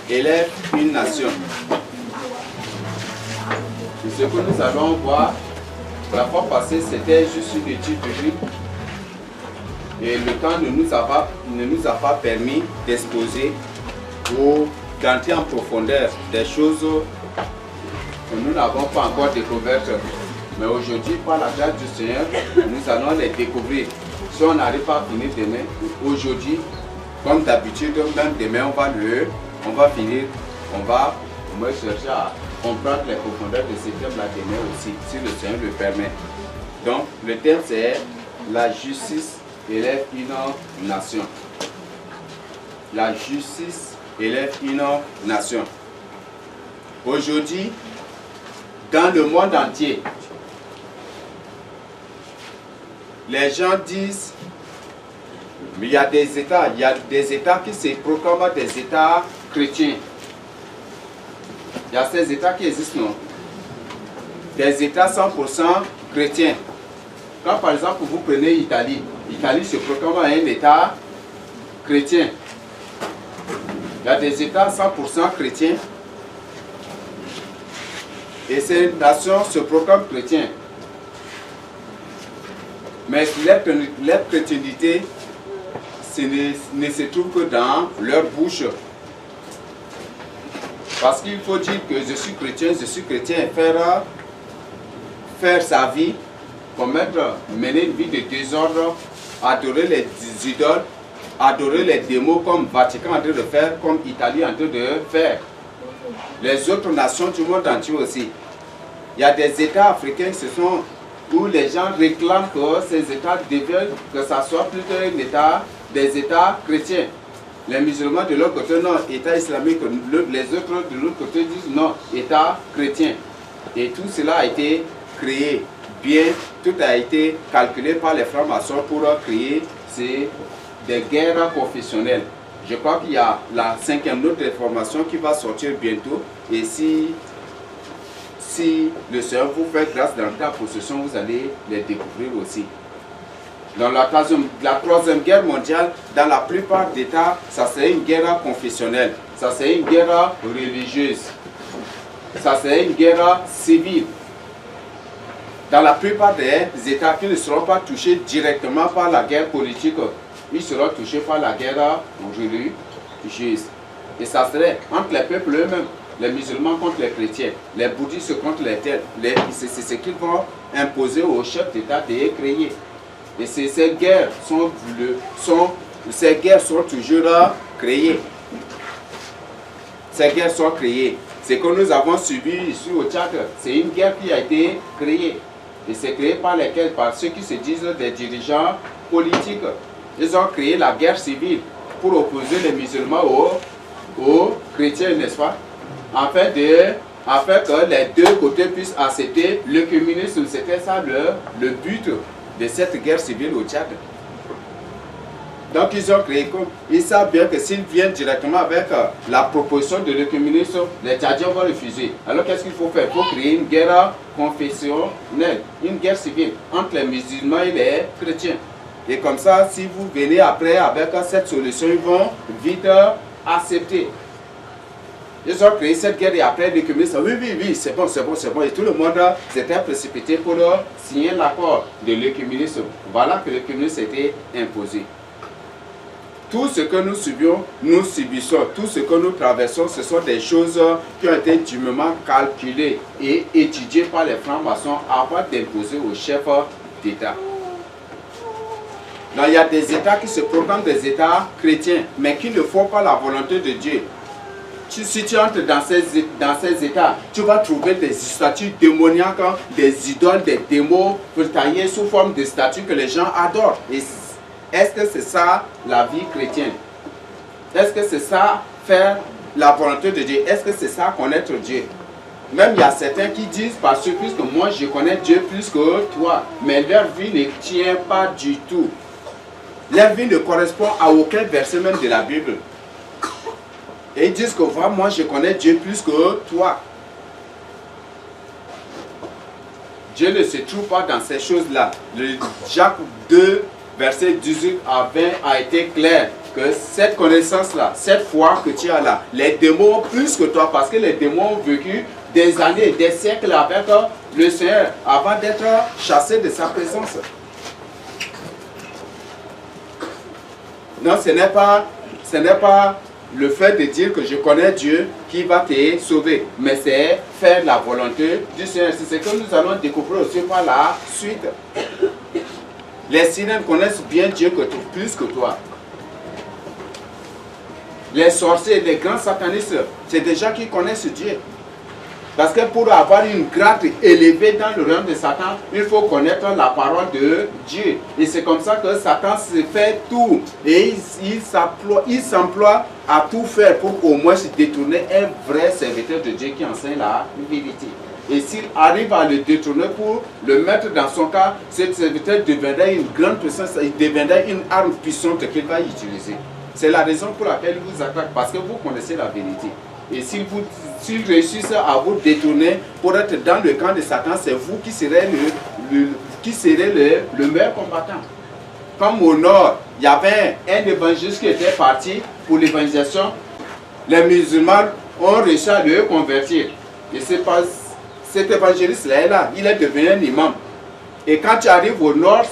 élève une nation. Ce que nous allons voir, la fois passée, c'était juste une étude biblique. Et le temps ne nous a pas permis d'exposer ou d'entrer en profondeur des choses que nous n'avons pas encore découvertes. Mais aujourd'hui, par la grâce du Seigneur, nous allons les découvrir. Si on n'arrive pas à finir demain, aujourd'hui, comme d'habitude, même demain, on va finir, on va chercher à comprendre les profondeurs de ce thème-là demain aussi, si le Seigneur le permet. Donc, le thème c'est la justice élève une nation. La justice élève une nation. Aujourd'hui, dans le monde entier, les gens disent, mais il y a des États qui se proclament des États chrétiens. Il y a ces États qui existent, non? Des États 100% chrétiens. Quand par exemple vous prenez l'Italie, l'Italie se proclame un État chrétien. Il y a des États 100% chrétiens. Et ces nations se proclament chrétiens. Mais leur chrétienté ne se trouve que dans leur bouche. Parce qu'il faut dire que je suis chrétien, faire sa vie, mener une vie de désordre, adorer les idoles, adorer les démons comme Vatican en train de faire, comme Italie en train de faire. Les autres nations du monde entier aussi. Il y a des États africains où les gens réclament que ces États deviennent, que ça soit plutôt des États chrétiens. Les musulmans de l'autre côté, non, État islamique, les autres de l'autre côté disent non, État chrétien. Et tout cela a été créé bien, tout a été calculé par les francs-maçons pour créer des guerres confessionnelles. Je crois qu'il y a la 5e note d'information qui va sortir bientôt. Et si le Seigneur vous fait grâce dans ta possession, vous allez les découvrir aussi. Dans la 3e guerre mondiale, dans la plupart d'États, ça c'est une guerre confessionnelle, ça c'est une guerre religieuse, ça c'est une guerre civile. Dans la plupart des États qui ne seront pas touchés directement par la guerre politique, ils seront touchés par la guerre religieuse. Et ça serait entre les peuples eux-mêmes, les musulmans contre les chrétiens, les bouddhistes contre les tels. C'est ce qu'ils vont imposer aux chefs d'État de créer. Et ces guerres sont toujours créées. Ces guerres sont créées. Ce que nous avons subi ici au Tchad, c'est une guerre qui a été créée. Et c'est créé par ceux qui se disent des dirigeants politiques. Ils ont créé la guerre civile pour opposer les musulmans aux chrétiens, n'est-ce pas? Afin que les deux côtés puissent accepter l'œcuménisme. C'était ça le but de cette guerre civile au Tchad. Donc ils ont créé, ils savent bien que s'ils viennent directement avec la proposition de l'œcuménisme, les Tchadiens vont refuser. Alors qu'est-ce qu'il faut faire? Il faut créer une guerre confessionnelle, une guerre civile entre les musulmans et les chrétiens. Et comme ça, si vous venez après avec cette solution, ils vont vite accepter. Ils ont créé cette guerre et après l'œcuménisme, oui, c'est bon. Et tout le monde s'était précipité pour signer l'accord de l'œcuménisme. Voilà que l'œcuménisme a été imposé. Tout ce que nous subissons, tout ce que nous traversons, ce sont des choses qui ont été dûment calculées et étudiées par les francs-maçons avant d'imposer aux chefs d'État. Donc il y a des États qui se proclament des États chrétiens, mais qui ne font pas la volonté de Dieu. Si tu entres dans ces États, tu vas trouver des statues démoniaques, des idoles, des démons taillés sous forme de statues que les gens adorent. Et est-ce que c'est ça la vie chrétienne? Est-ce que c'est ça faire la volonté de Dieu? Est-ce que c'est ça connaître Dieu? Même il y a certains qui disent parce que moi je connais Dieu plus que toi, mais leur vie ne tient pas du tout. Leur vie ne correspond à aucun verset même de la Bible. Et ils disent que moi je connais Dieu plus que toi. Dieu ne se trouve pas dans ces choses-là. Jacques 2, verset 18 à 20 a été clair que cette connaissance-là, cette foi que tu as là, les démons plus que toi, parce que les démons ont vécu des années, des siècles avec le Seigneur avant d'être chassés de sa présence. Non, ce n'est pas le fait de dire que je connais Dieu qui va te sauver, mais c'est faire la volonté du Seigneur. C'est ce que nous allons découvrir aussi par la suite. Les sirènes connaissent bien Dieu plus que toi. Les sorciers, les grands satanistes, c'est des gens qui connaissent Dieu. Parce que pour avoir une grade élevée dans le royaume de Satan, il faut connaître la parole de Dieu. Et c'est comme ça que Satan se fait tout. Et il s'emploie à tout faire pour au moins se détourner un vrai serviteur de Dieu qui enseigne la vérité. Et s'il arrive à le détourner pour le mettre dans son cas, ce serviteur deviendra une grande puissance, il deviendra une arme puissante qu'il va utiliser. C'est la raison pour laquelle il vous attaque, parce que vous connaissez la vérité. Et s'il réussissent à vous détourner pour être dans le camp de Satan, c'est vous qui serez le meilleur combattant. Comme au nord, il y avait un évangéliste qui était parti pour l'évangélisation. Les musulmans ont réussi à le convertir. Et c'est pas cet évangéliste-là, il est devenu un imam. Et quand tu arrives au nord,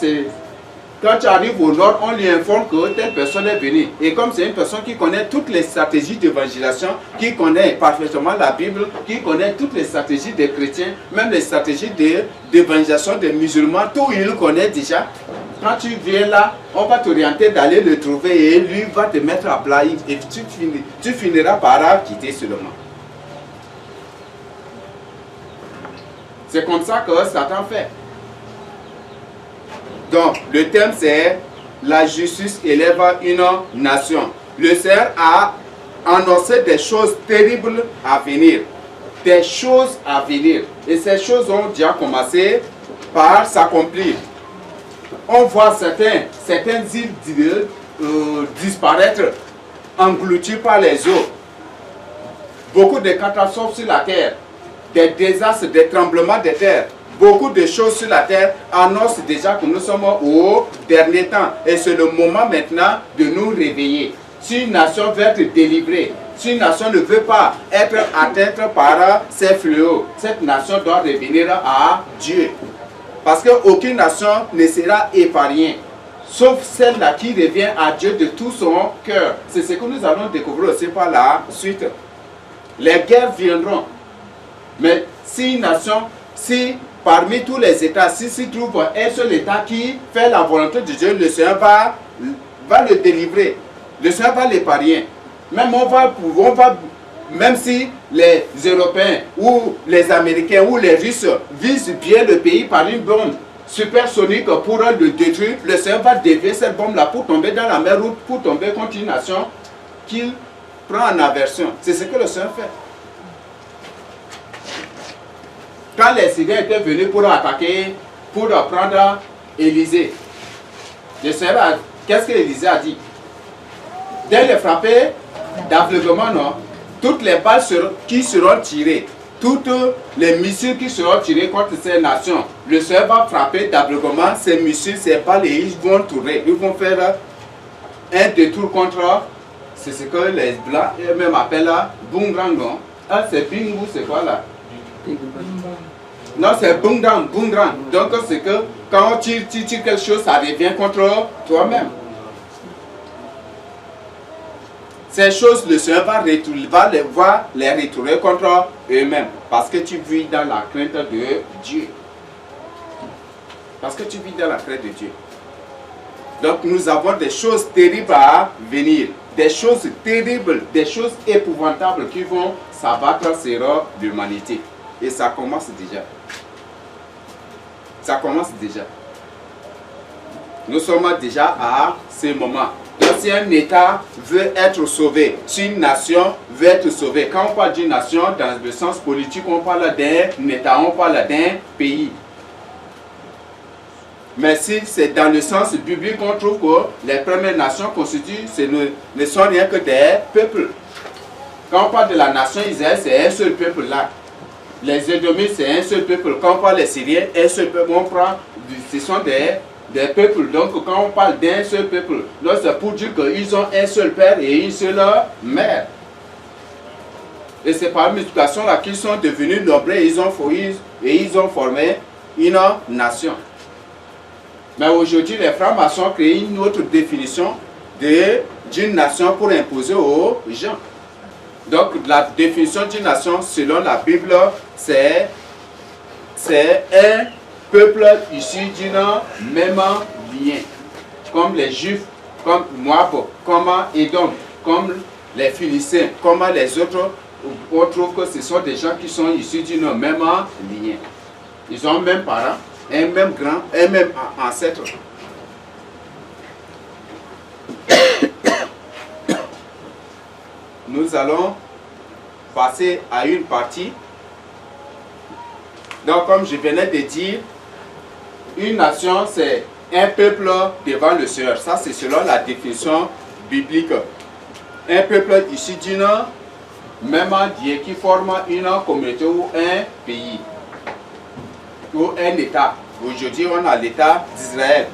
on lui informe que telle personne est venue. Et comme c'est une personne qui connaît toutes les stratégies d'évangélisation, qui connaît parfaitement la Bible, qui connaît toutes les stratégies des chrétiens, même les stratégies d'évangélisation des musulmans, tout il connaît déjà. Quand tu viens là, on va t'orienter d'aller le trouver et lui va te mettre à plat et tu finiras par quitter seulement. C'est comme ça que Satan fait. Donc, le thème c'est la justice élève une nation. Le Seigneur a annoncé des choses terribles à venir. Des choses à venir. Et ces choses ont déjà commencé par s'accomplir. On voit certaines îles disparaître, englouties par les eaux. Beaucoup de catastrophes sur la terre, des désastres, des tremblements de terre. Beaucoup de choses sur la terre annoncent déjà que nous sommes au dernier temps. Et c'est le moment maintenant de nous réveiller. Si une nation veut être délivrée, si une nation ne veut pas être atteinte par ces fléaux, cette nation doit revenir à Dieu. Parce qu'aucune nation ne sera épargnée, sauf celle-là qui revient à Dieu de tout son cœur. C'est ce que nous allons découvrir aussi par la suite. Les guerres viendront. Mais si une nation, si parmi tous les États, si s'y trouve un seul État qui fait la volonté de Dieu, le Seigneur va le délivrer. Le Seigneur va l'épargner. Même si les Européens ou les Américains ou les Russes visent bien le pays par une bombe supersonique pour le détruire, le Seigneur va dévier cette bombe-là pour tomber dans la mer ou pour tomber contre une nation qu'il prend en aversion. C'est ce que le Seigneur fait. Quand les Syriens étaient venus pour attaquer, pour prendre Élysée, le Seigneur, qu'est-ce que Élysée a dit? Dès les frapper d'aveuglement, non? Toutes les balles qui seront tirées, toutes les missiles qui seront tirés contre ces nations, le Seigneur va frapper d'aveuglement ces missiles, ces balles, et ils vont tourner. Ils vont faire un détour contre, c'est ce que les Blancs eux-mêmes appellent boomerang. Ah, c'est bing ou c'est quoi là? Non, c'est boomerang. Donc c'est que quand tu tires quelque chose, ça revient contre toi-même. Ces choses, le Seigneur va les retourner contre eux-mêmes. Parce que tu vis dans la crainte de Dieu. Parce que tu vis dans la crainte de Dieu. Donc nous avons des choses terribles à venir. Des choses terribles, des choses épouvantables qui vont s'abattre sur l'humanité. Et ça commence déjà. Ça commence déjà. Nous sommes déjà à ce moment. Donc si un État veut être sauvé, si une nation veut être sauvée, quand on parle d'une nation dans le sens politique, on parle d'un État, on parle d'un pays. Mais si c'est dans le sens biblique, on trouve que les premières nations constituent, ne sont rien que des peuples. Quand on parle de la nation Israël, c'est un seul peuple là. Les Édomites, c'est un seul peuple. Quand on parle des Syriens, un seul peuple. Ce sont des peuples. Donc quand on parle d'un seul peuple, c'est pour dire qu'ils ont un seul père et une seule mère. Et c'est par multiplication là qu'ils sont devenus nombreux et ils ont formé une nation. Mais aujourd'hui, les francs-maçons créent une autre définition d'une nation pour imposer aux gens. Donc la définition d'une nation selon la Bible, c'est un peuple issu d'une même lien. Comme les Juifs, comme Moab, comme Édom, comme les Philistins, comme les autres. On trouve que ce sont des gens qui sont issus d'une même lignée. Ils ont un même parent, un même grand, un même ancêtre. Nous allons passer à une partie. Donc, comme je venais de dire, une nation, c'est un peuple devant le Seigneur. Ça, c'est selon la définition biblique. Un peuple issu d'une même Dieu qui forme une communauté ou un pays ou un État. Aujourd'hui, on a l'État d'Israël,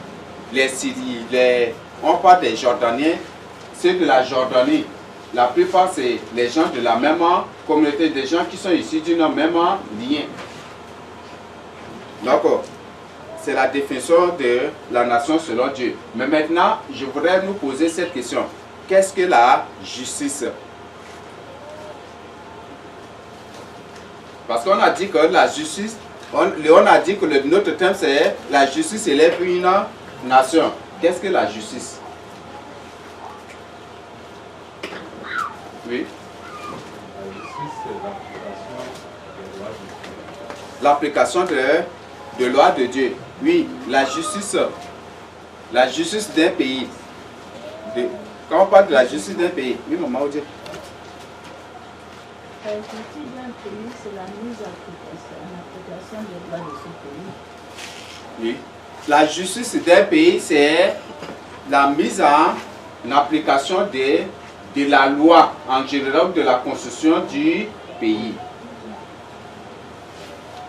les Syriens, on parle des Jordaniens, ceux de la Jordanie. La plupart, c'est les gens de la même communauté, des gens qui sont issus d'une même lignée. Donc, c'est la définition de la nation selon Dieu. Mais maintenant, je voudrais nous poser cette question. Qu'est-ce que la justice? Parce qu'on a dit que la justice, on a dit que notre thème c'est la justice élève une nation. Qu'est-ce que la justice? Oui. La justice, c'est l'application des lois de Dieu. L'application de loi de Dieu. Oui, la justice d'un pays. Quand on parle de la justice d'un pays, oui, maman, Odie. La justice d'un pays, c'est la mise en application des lois de ce pays. Oui. La justice d'un pays, c'est la mise en application de la loi en général, de la constitution du pays.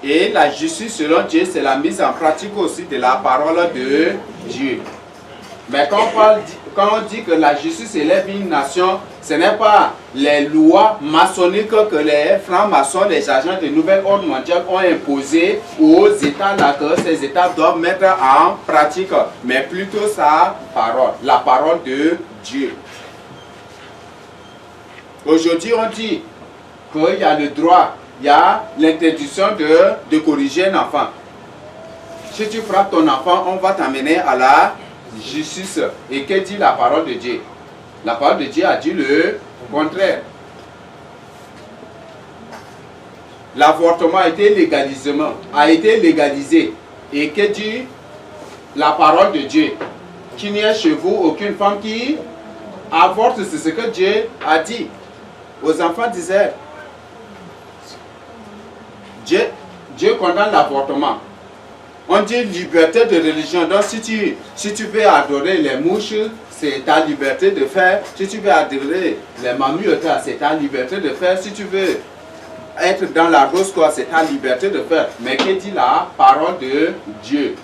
Et la justice selon Dieu, c'est la mise en pratique aussi de la parole de Dieu. Mais quand on dit que la justice élève une nation, ce n'est pas les lois maçonniques que les francs-maçons, les agents de nouvel ordre mondial ont imposées aux États là que ces États doivent mettre en pratique, mais plutôt sa parole, la parole de Dieu. Aujourd'hui, on dit qu'il y a le droit, il y a l'interdiction de corriger un enfant. Si tu frappes ton enfant, on va t'amener à la justice. Et que dit la parole de Dieu? La parole de Dieu a dit le contraire. L'avortement a été légalisé. Et que dit la parole de Dieu? Qu'il n'y ait chez vous aucune femme qui avorte. C'est ce que Dieu a dit aux enfants d'Israël. Dieu condamne l'avortement. On dit liberté de religion. Donc si tu veux adorer les mouches, c'est ta liberté de faire. Si tu veux adorer les mamiotes, c'est ta liberté de faire. Si tu veux être dans la rose, c'est ta liberté de faire. Mais que dit la parole de Dieu?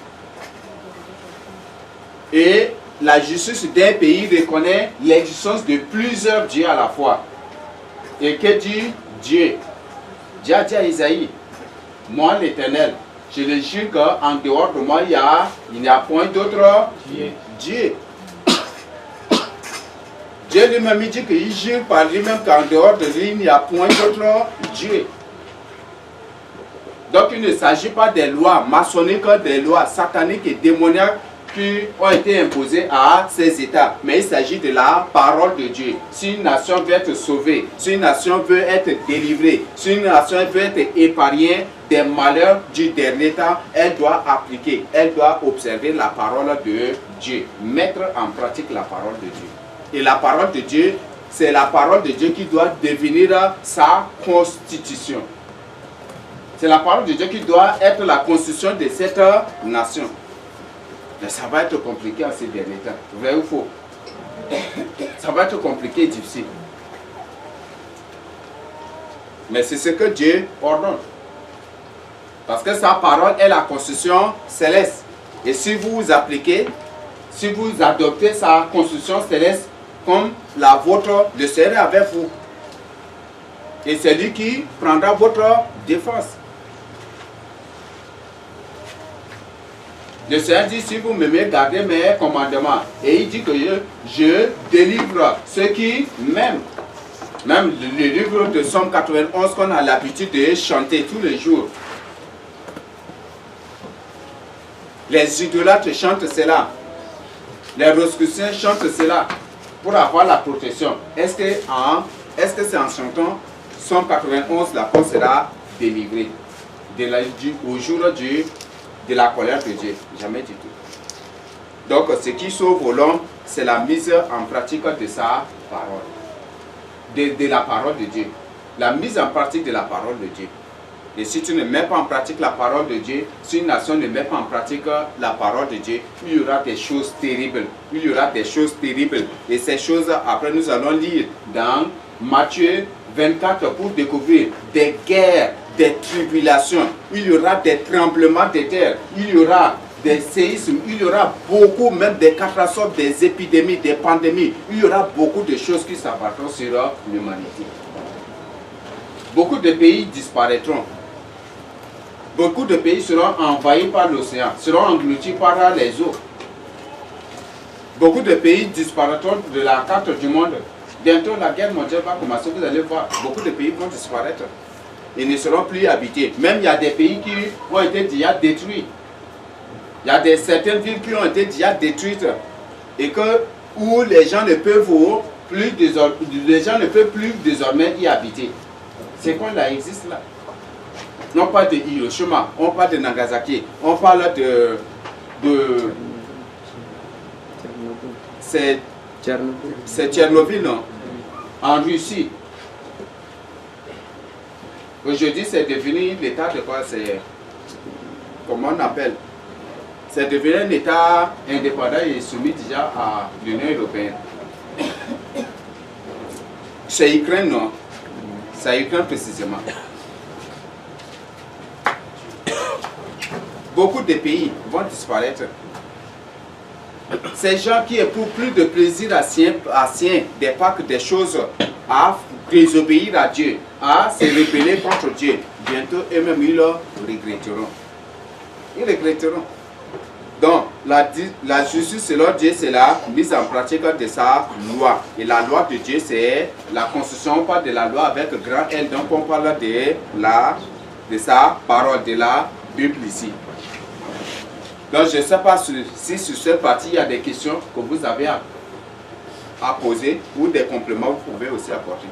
Et la justice d'un pays reconnaît l'existence de plusieurs dieux à la fois. Et que dit Dieu? Dieu a dit à Isaïe, moi l'Éternel, je le jure qu'en dehors de moi, il n'y a point d'autre Dieu. Dieu lui-même dit qu'il jure par lui-même qu'en dehors de lui, il n'y a point d'autre Dieu. Donc il ne s'agit pas des lois maçonniques, des lois sataniques et démoniaques qui ont été imposées à ces États. Mais il s'agit de la parole de Dieu. Si une nation veut être sauvée, si une nation veut être délivrée, si une nation veut être épargnée des malheurs du dernier temps, elle doit appliquer, elle doit observer la parole de Dieu, mettre en pratique la parole de Dieu. Et la parole de Dieu, c'est la parole de Dieu qui doit devenir sa constitution. C'est la parole de Dieu qui doit être la constitution de cette nation. Mais ça va être compliqué en ces derniers temps. Vrai ou faux? Ça va être compliqué et difficile. Mais c'est ce que Dieu ordonne. Parce que sa parole est la constitution céleste. Et si vous appliquez, si vous adoptez sa constitution céleste comme la vôtre, le Seigneur est avec vous. Et c'est lui qui prendra votre défense. Le Seigneur dit, si vous m'aimez, gardez mes commandements. Et il dit que je délivre ceux qui m'aiment. Même le livre de Somme 91 qu'on a l'habitude de chanter tous les jours. Les idolâtres chantent cela. Les rosicruciens chantent cela pour avoir la protection. Est-ce que c'est en chantant Somme 91 la peau sera délivrée au jour de la colère de Dieu? Jamais du tout. Donc ce qui sauve l'homme, c'est la mise en pratique de sa parole. De la parole de Dieu. La mise en pratique de la parole de Dieu. Et si tu ne mets pas en pratique la parole de Dieu, si une nation ne met pas en pratique la parole de Dieu, il y aura des choses terribles. Il y aura des choses terribles. Et ces choses, après nous allons lire dans Matthieu 24 pour découvrir des guerres, des tribulations. Il y aura des tremblements de terre. Il y aura des séismes. Il y aura beaucoup, même des catastrophes, des épidémies, des pandémies. Il y aura beaucoup de choses qui s'abattront sur l'humanité. Beaucoup de pays disparaîtront. Beaucoup de pays seront envahis par l'océan, seront engloutis par les eaux. Beaucoup de pays disparaîtront de la carte du monde. Bientôt la guerre mondiale va commencer, vous allez voir, beaucoup de pays vont disparaître. Ils ne seront plus habités. Même il y a des pays qui ont été déjà détruits. Il y a certaines villes qui ont été déjà détruites et où les gens ne peuvent plus désormais y habiter. C'est quoi là existe là? On parle de Hiroshima, on parle de Nagasaki, on parle de c'est Tchernobyl, non? En Russie. Aujourd'hui, c'est devenu l'état de quoi? C'est comment on appelle? C'est devenu un état indépendant et soumis déjà à l'Union européenne. C'est Ukraine, non? C'est Ukraine précisément. Beaucoup de pays vont disparaître. Ces gens qui éprouvent plus de plaisir à des Pâques, des choses, à désobéir à Dieu, à se rebeller contre Dieu, bientôt eux-mêmes ils le regretteront. Ils regretteront. Donc, la justice selon Dieu, c'est la mise en pratique de sa loi. Et la loi de Dieu, c'est la constitution. On parle de la loi avec grand L. Donc, on parle de sa parole, de la Bible ici. Donc, je ne sais pas si sur cette partie, il y a des questions que vous avez à poser ou des compléments que vous pouvez aussi apporter.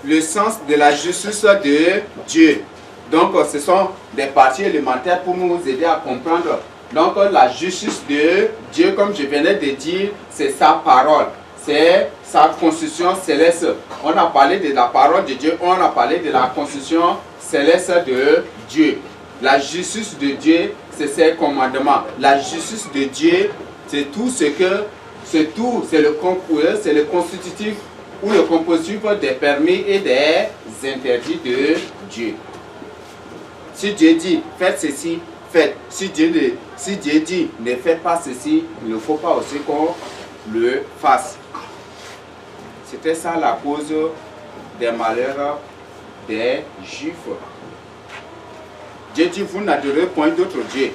Le sens de la justice de Dieu. Donc, ce sont des parties élémentaires pour nous aider à comprendre. Donc, la justice de Dieu, comme je venais de dire, c'est sa parole. C'est sa constitution céleste. On a parlé de la parole de Dieu, on a parlé de la constitution céleste de Dieu. La justice de Dieu, c'est ses commandements. La justice de Dieu, c'est tout ce que... C'est tout, c'est le constitutif ou le compositif des permis et des interdits de Dieu. Si Dieu dit, faites ceci, faites. Si Dieu dit, ne faites pas ceci, il ne faut pas aussi qu'on le fasse. C'était ça la cause des malheurs des Juifs. Dieu dit, vous n'adorez point d'autre Dieu.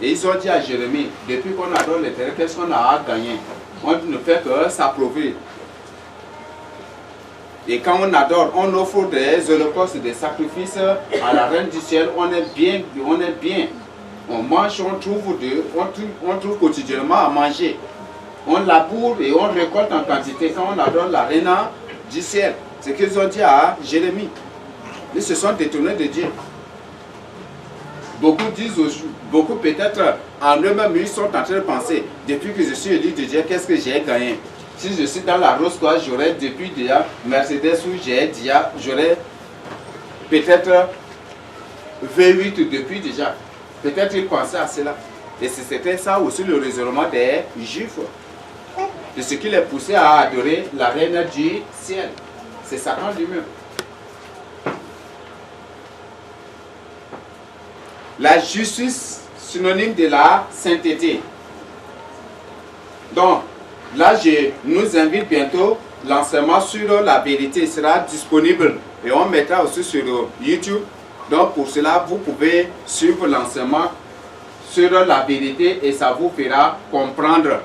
Et ils ont dit à Jérémie, depuis qu'on adore l'Éternel, qu'est-ce qu'on a à gagner? On ne fait que s'approver. Et quand on adore, on offre des holocaustes, des sacrifices à la reine du ciel, on est bien, on est bien. On mange, on trouve quotidiennement à manger. On laboure et on récolte en quantité quand on adore la reine du ciel. C'est ce qu'ils ont dit à Jérémie. Ils se sont détournés de Dieu. Beaucoup disent, beaucoup peut-être en eux-mêmes, ils sont en train de penser, depuis que je suis élu de Dieu, qu'est-ce que j'ai gagné? Si je suis dans la rose, quoi, j'aurais depuis déjà Mercedes ou j'aurais peut-être V8 depuis déjà. Peut-être ils pensaient à cela. Et c'était ça aussi le raisonnement des Juifs. De ce qui les poussait à adorer la reine du ciel. C'est Satan lui-même. La justice synonyme de la sainteté. Donc, là, je nous invite bientôt. L'enseignement sur la vérité sera disponible et on mettra aussi sur YouTube. Donc, pour cela, vous pouvez suivre l'enseignement sur la vérité et ça vous fera comprendre.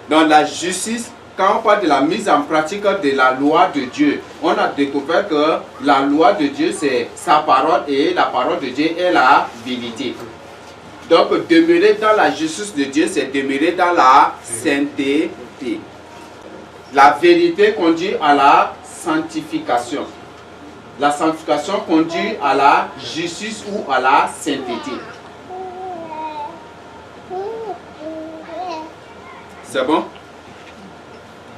Dans la justice, quand on parle de la mise en pratique de la loi de Dieu, on a découvert que la loi de Dieu, c'est sa parole et la parole de Dieu est la vérité. Donc, demeurer dans la justice de Dieu, c'est demeurer dans la sainteté. La vérité conduit à la sanctification. La sanctification conduit à la justice ou à la sainteté. C'est bon?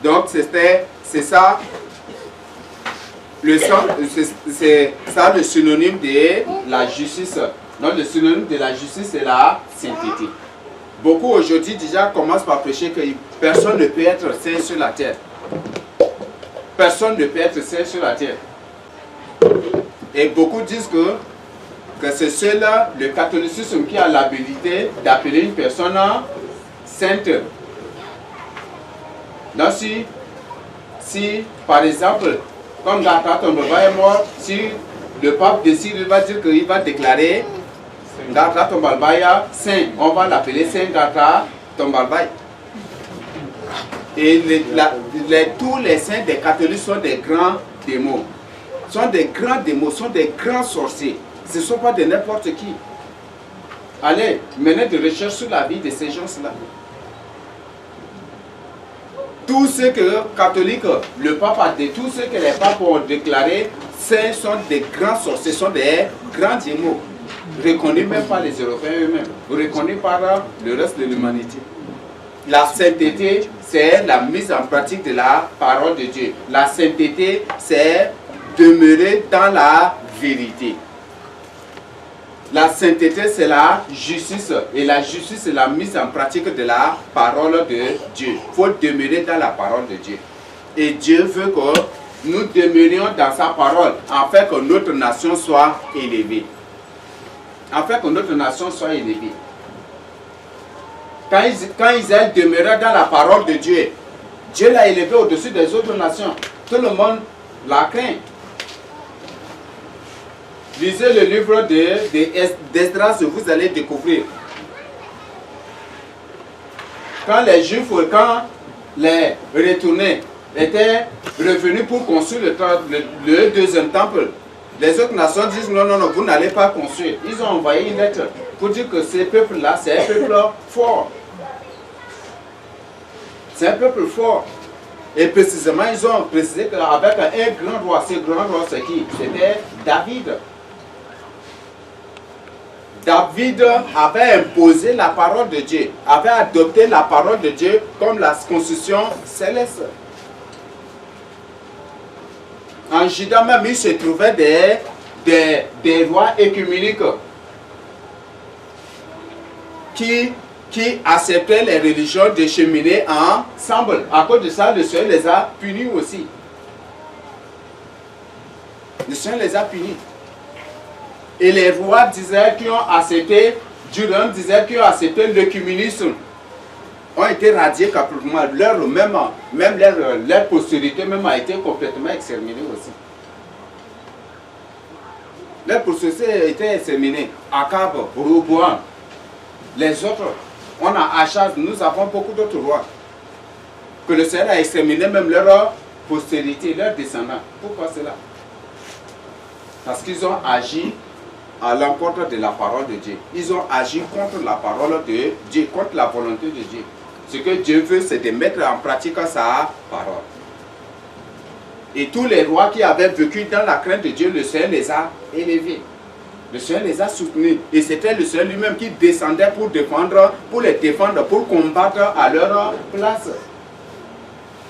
Donc, c'est ça, c'est ça le synonyme de la justice. Donc, le synonyme de la justice, c'est la sainteté. Beaucoup aujourd'hui déjà commencent par prêcher que personne ne peut être saint sur la terre. Personne ne peut être saint sur la terre. Et beaucoup disent que c'est seul le catholicisme qui a l'habilité d'appeler une personne sainte. Donc si par exemple, comme Gata Tombalba est mort, si le pape décide, il va dire qu'il va déclarer Gata Tombalba saint, on va l'appeler Saint Gata Tombalba. Et tous les saints des catholiques sont des grands démons. Sont des grands démons, sont des grands sorciers. Ce ne sont pas de n'importe qui. Allez, menez des recherches sur la vie de ces gens-là. Tous ceux que catholiques, le pape a dit, tous ceux que les papes ont déclaré saints sont des grands sorciers, sont des grands démons. Reconnus même par les Européens eux-mêmes, reconnus par le reste de l'humanité. La sainteté, c'est la mise en pratique de la parole de Dieu. La sainteté, c'est demeurer dans la vérité. La sainteté, c'est la justice. Et la justice, c'est la mise en pratique de la parole de Dieu. Il faut demeurer dans la parole de Dieu. Et Dieu veut que nous demeurions dans sa parole, afin que notre nation soit élevée. Afin que notre nation soit élevée. Quand Israël demeurait dans la parole de Dieu, Dieu l'a élevé au-dessus des autres nations. Tout le monde l'a craint. Lisez le livre d'Esdras, vous allez découvrir. Quand les Juifs, quand les retournés étaient revenus pour construire le deuxième temple, les autres nations disent non, non, non, vous n'allez pas construire. Ils ont envoyé une lettre pour dire que ces peuples-là, c'est un peuple fort. C'est un peuple fort. Et précisément, ils ont précisé qu'avec un grand roi, ce grand roi, c'est qui? C'était David. David avait imposé la parole de Dieu, avait adopté la parole de Dieu comme la constitution céleste. En Juda même, il se trouvait des rois écuméniques qui acceptaient les religions de cheminer ensemble. À cause de ça, le Seigneur les a punis aussi. Le Seigneur les a punis. Et les rois d'Israël qui ont accepté, Juda d'Israël qui ont accepté l'œcuménisme, ont été radiés complètement. Leur postérité même a été complètement exterminée aussi. Leur postérité a été exterminée. Akab, Roboam, les autres. On a Achaz, nous avons beaucoup d'autres rois. Que le Seigneur a exterminé même leur postérité, leurs descendants. Pourquoi cela? Parce qu'ils ont agi à l'encontre de la parole de Dieu. Ils ont agi contre la parole de Dieu, contre la volonté de Dieu. Ce que Dieu veut, c'est de mettre en pratique sa parole. Et tous les rois qui avaient vécu dans la crainte de Dieu, le Seigneur les a élevés. Le Seigneur les a soutenus. Et c'était le Seigneur lui-même qui descendait pour les défendre, pour combattre à leur place.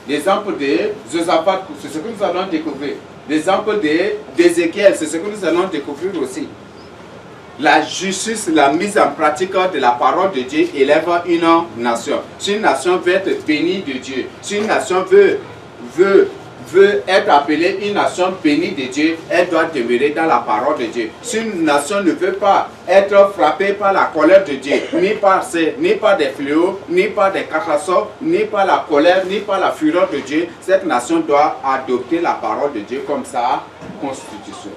L'exemple de Josaphat, c'est ce que nous allons découvrir. L'exemple d'Ézéchiel, c'est ce que nous allons découvrir aussi. La justice, la mise en pratique de la parole de Dieu élève une nation. Si une nation veut être bénie de Dieu, si une nation veut veut être appelée une nation bénie de Dieu, elle doit demeurer dans la parole de Dieu. Si une nation ne veut pas être frappée par la colère de Dieu, ni par des fléaux, ni par des catastrophes, ni par la colère, ni par la fureur de Dieu, cette nation doit adopter la parole de Dieu comme sa constitution.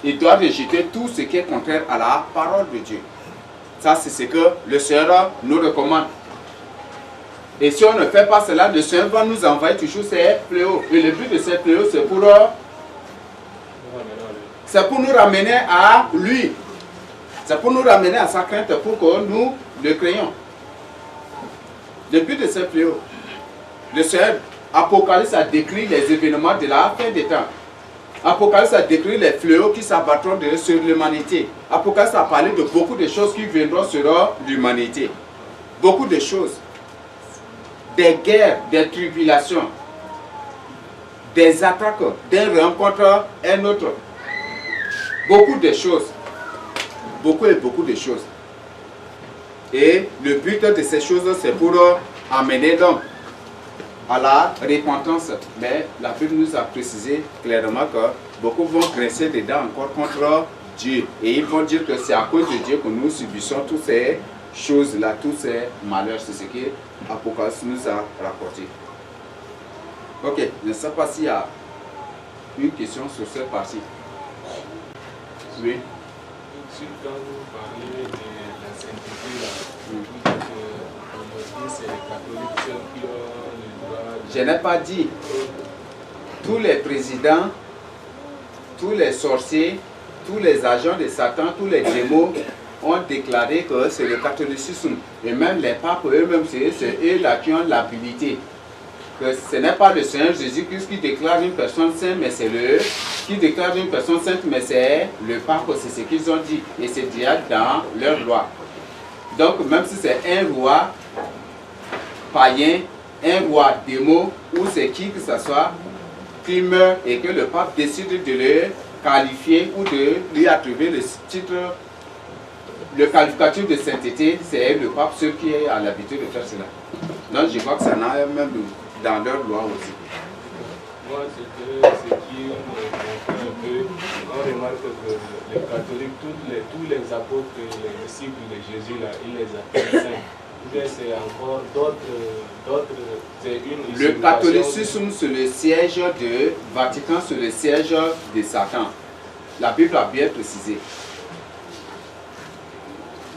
Il doit rejeter tout ce qui est contraire à la parole de Dieu. Ça, c'est ce que le Seigneur nous recommande. Et si on ne fait pas cela, le Seigneur va nous envoyer toujours ces fléaux. Et le but de ces fléaux, c'est pour nous ramener à lui. C'est pour nous ramener à sa crainte, pour que nous le créions. Le but de ces fléaux, le Seigneur, Apocalypse a décrit les événements de la fin des temps. Apocalypse a décrit les fléaux qui s'abattront sur l'humanité. Apocalypse a parlé de beaucoup de choses qui viendront sur l'humanité. Beaucoup de choses. Des guerres, des tribulations, des attaques, d'un rencontre à un autre. Beaucoup de choses. Beaucoup et beaucoup de choses. Et le but de ces choses, c'est pour amener l'homme à la repentance. Mais la Bible nous a précisé clairement que beaucoup vont grincer des dents encore contre Dieu. Et ils vont dire que c'est à cause de Dieu que nous subissons toutes ces choses-là, tous ces malheurs. C'est ce que Apocalypse nous a rapporté. Ok, je ne sais pas s'il y a une question sur cette partie. Oui. Quand vous parlez de la sainteté, là, vous dites qu'aujourd'hui c'est les catholiques qui ont le droit de... Je n'ai pas dit. Tous les présidents, tous les sorciers, tous les agents de Satan, tous les démons ont déclaré que c'est le catholicisme. Et même les papes eux-mêmes, c'est eux là qui ont l'habilité. Que ce n'est pas le Seigneur Jésus-Christ qui déclare une personne sainte, mais c'est le qui déclare une personne sainte, mais c'est le pape, c'est ce qu'ils ont dit. Et c'est déjà dans leur loi. Donc même si c'est un roi païen, un roi démon, ou c'est qui que ce soit, qui meurt et que le pape décide de le qualifier ou de lui attribuer le titre, le qualificatif de sainteté, c'est le pape seul qui a l'habitude de faire cela. Donc je crois que ça n'a même dans leur loi aussi. Moi, ce qui me confond un peu, on remarque que les catholiques, tous les apôtres, les disciples de Jésus, là, ils les appellent saints. C'est encore d'autres, c'est une le catholicisme, c'est le siège de Vatican, c'est le siège de Satan. La Bible a bien précisé.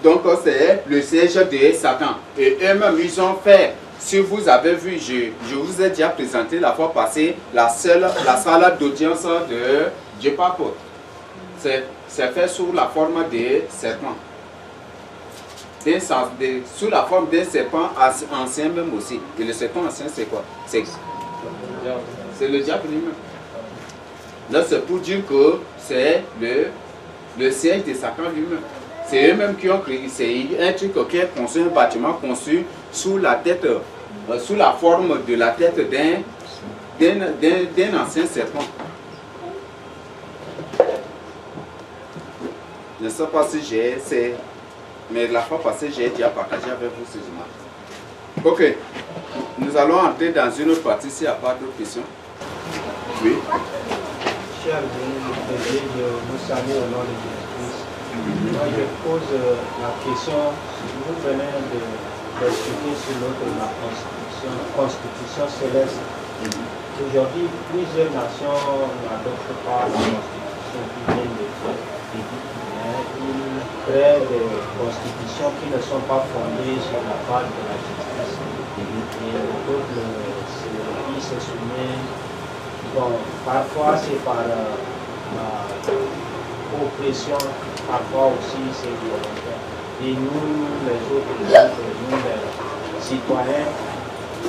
Donc c'est le siège de Satan. Et eux-mêmes, ils ont fait, si vous avez vu, je vous ai déjà présenté la fois passée, la salle d'audience du pape. C'est fait sous la forme de serpent. Sous la forme d'un serpent ancien même aussi. Et le serpent ancien, c'est quoi? C'est le diable lui-même. Là, c'est pour dire que c'est le siège de Satan lui-même. C'est eux-mêmes qui ont créé. C'est un truc qui est conçu, un bâtiment conçu sous la tête, sous la forme de la tête d'un ancien serpent. Je ne sais pas si j'ai... Mais la fois passée, j'ai déjà partagé avec vous ces images. Ok. Nous allons entrer dans une autre partie s'il n'y a pas d'autres questions. Oui. Cher Béni, je vous salue au nom de Jésus-Christ. Moi, je pose la question, vous venez d'expliquer sur l'autre, la constitution céleste. Aujourd'hui, plusieurs nations n'adoptent pas la constitution qui vient de Dieu. Ils créent des constitutions qui ne sont pas fondées sur la base de la justice. Et le peuple se soumet. Bon, parfois c'est par oppression, parfois aussi c'est volontaire. Et nous, les autres, nous les citoyens,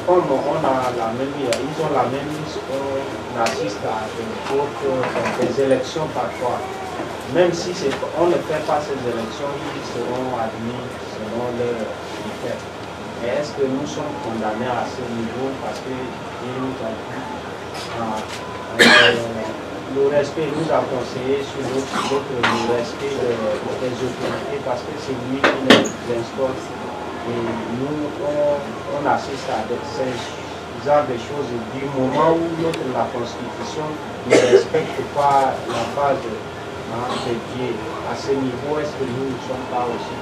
comme on a la même, ils ont la même liste, on assiste à des élections parfois. Même si on ne fait pas ces élections, ils seront admis selon leurs critères. Mais est-ce que nous sommes condamnés à ce niveau parce que Dieu nous a dit le respect, nous a conseillé sur l'autre le respect des autorités parce que c'est lui qui les instaure. Et nous, on assiste à ces genre de choses du moment où la Constitution ne respecte pas la base de Dieu. À ce niveau, est-ce que nous ne sommes pas aussi?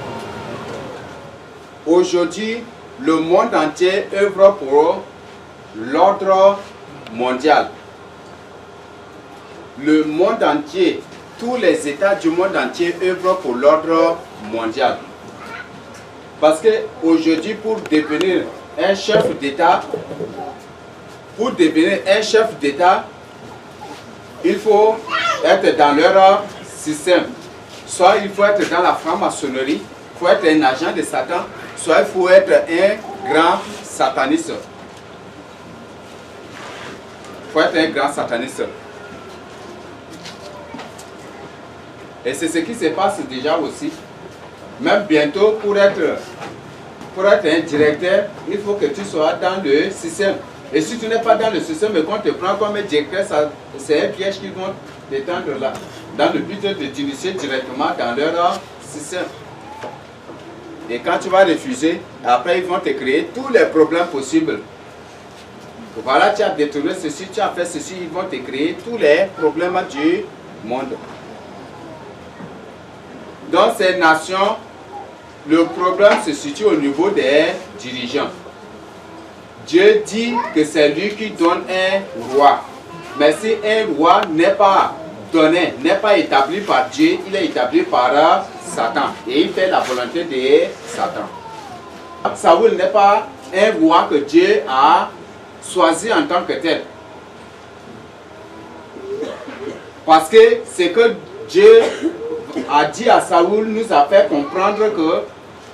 Aujourd'hui, le monde entier œuvre pour l'ordre mondial. Le monde entier, tous les États du monde entier œuvrent pour l'ordre mondial. Parce qu'aujourd'hui, pour devenir un chef d'État, il faut être dans leur système. Soit il faut être dans la franc-maçonnerie, il faut être un agent de Satan, soit il faut être un grand sataniste. Il faut être un grand sataniste. Et c'est ce qui se passe déjà aussi. Même bientôt, pour être un directeur, il faut que tu sois dans le système. Et si tu n'es pas dans le système et qu'on te prend comme un directeur, c'est un piège qu'ils vont t'étendre là, dans le but de t'initier directement dans leur système. Et quand tu vas refuser, après ils vont te créer tous les problèmes possibles. Voilà, tu as détourné ceci, tu as fait ceci, ils vont te créer tous les problèmes du monde. Dans ces nations, le problème se situe au niveau des dirigeants. Dieu dit que c'est lui qui donne un roi. Mais si un roi n'est pas donné, n'est pas établi par Dieu, il est établi par Satan. Et il fait la volonté de Satan. Saoul n'est pas un roi que Dieu a choisi en tant que tel. Parce que ce que Dieu a dit à Saoul nous a fait comprendre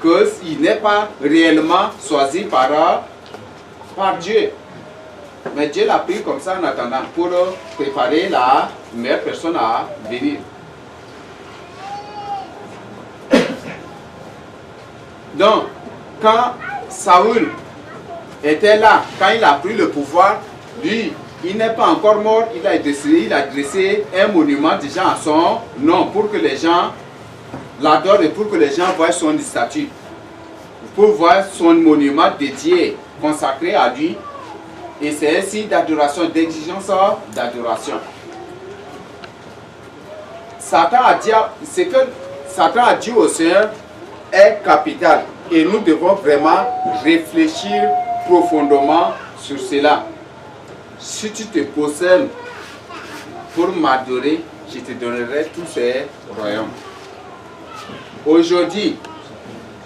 qu'il n'est pas réellement choisi par Dieu. Mais Dieu l'a pris comme ça en attendant pour préparer la meilleure personne à venir. Donc, quand Saoul était là, quand il a pris le pouvoir, lui, il n'est pas encore mort, il a dressé un monument déjà à son nom pour que les gens l'adorent et pour que les gens voient son statue. Pour voir son monument dédié, consacré à lui. Et c'est un signe d'adoration, d'exigence d'adoration. Ce que Satan a dit au Seigneur est capital. Et nous devons vraiment réfléchir profondément sur cela. Si tu te possèdes pour m'adorer, je te donnerai tous ces royaumes. Aujourd'hui,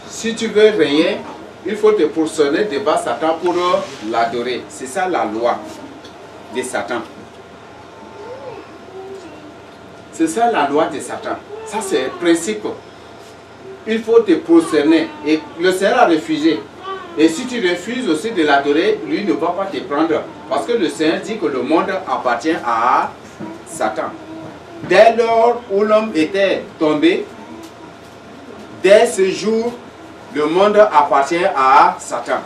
si tu veux régner, il faut te positionner devant Satan pour l'adorer. C'est ça la loi de Satan. C'est ça la loi de Satan. Ça c'est le principe. Il faut te positionner. Et le Seigneur a refusé. Et si tu refuses aussi de l'adorer, lui ne va pas te prendre. Parce que le Seigneur dit que le monde appartient à Satan. Dès lors où l'homme était tombé, dès ce jour, le monde appartient à Satan.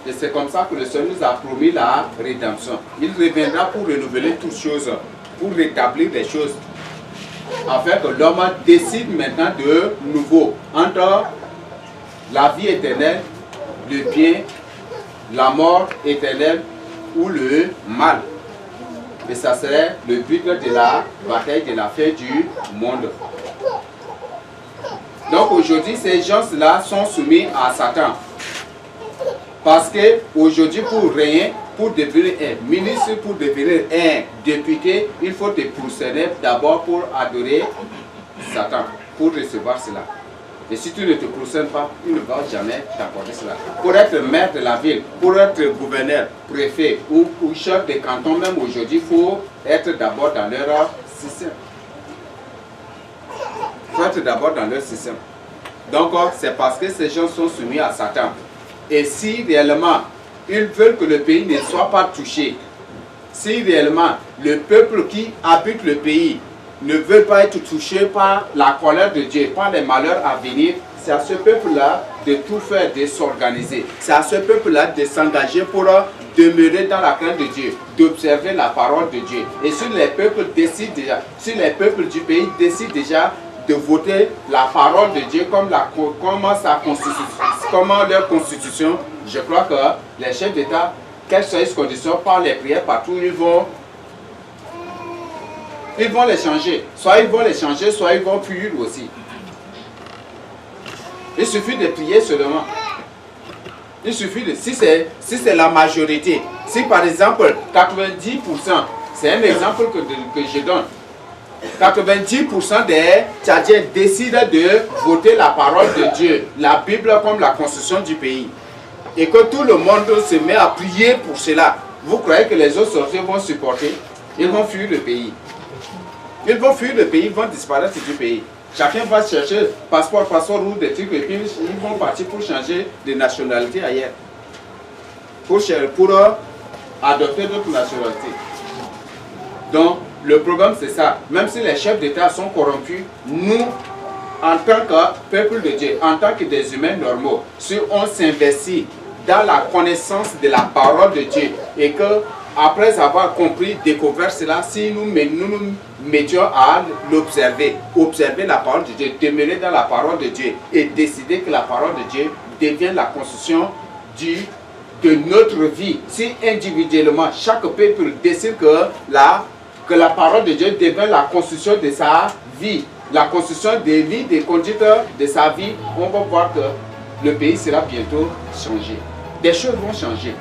Et c'est comme ça que le Seigneur nous a promis la rédemption. Il reviendra pour renouveler toutes choses, pour rétablir les choses. Afin que l'homme décide maintenant de nouveau entre la vie éternelle, le bien, la mort éternelle ou le mal. Et ça serait le but de la bataille de la fin du monde. Donc aujourd'hui, ces gens-là sont soumis à Satan. Parce qu'aujourd'hui, pour rien, pour devenir un ministre, pour devenir un député, il faut te positionner d'abord pour adorer Satan, pour recevoir cela. Et si tu ne te positionnes pas, il ne va jamais t'accorder cela. Pour être maire de la ville, pour être gouverneur, préfet ou chef de canton, même aujourd'hui, il faut être d'abord dans leur système. Il faut être d'abord dans leur système. Donc, c'est parce que ces gens sont soumis à Satan. Et si réellement, ils veulent que le pays ne soit pas touché, si réellement, le peuple qui habite le pays ne veut pas être touché par la colère de Dieu, par les malheurs à venir, c'est à ce peuple-là de tout faire, de s'organiser. C'est à ce peuple-là de s'engager pour demeurer dans la crainte de Dieu, d'observer la parole de Dieu. Et si les peuples décident déjà, si les peuples du pays décident déjà de voter la parole de Dieu comme leur constitution, je crois que les chefs d'État quelles soient les conditions, par les prières, partout, ils vont les changer. Soit ils vont les changer, soit ils vont fuir aussi. Il suffit de prier seulement. Il suffit de... Si c'est la majorité, si par exemple 90%, c'est un exemple que je donne, 90% des Tchadiens décident de voter la parole de Dieu, la Bible comme la constitution du pays, et que tout le monde se met à prier pour cela, vous croyez que les autres sorciers vont supporter? Ils vont fuir le pays. Ils vont fuir le pays, ils vont disparaître du pays. Chacun va chercher passeport ou des trucs, et puis ils vont partir pour changer de nationalité ailleurs. Pour adopter d'autres nationalités. Donc, le problème c'est ça. Même si les chefs d'État sont corrompus, nous, en tant que peuple de Dieu, en tant que des humains normaux, si on s'investit dans la connaissance de la parole de Dieu et que, après avoir compris, découvert cela, si nous nous mettions à l'observer, observer la parole de Dieu, demeurer dans la parole de Dieu et décider que la parole de Dieu devienne la constitution de notre vie. Si individuellement, chaque peuple décide que la parole de Dieu devient la constitution de sa vie, la constitution des vies, des conduites de sa vie, on va voir que le pays sera bientôt changé. Des choses vont changer.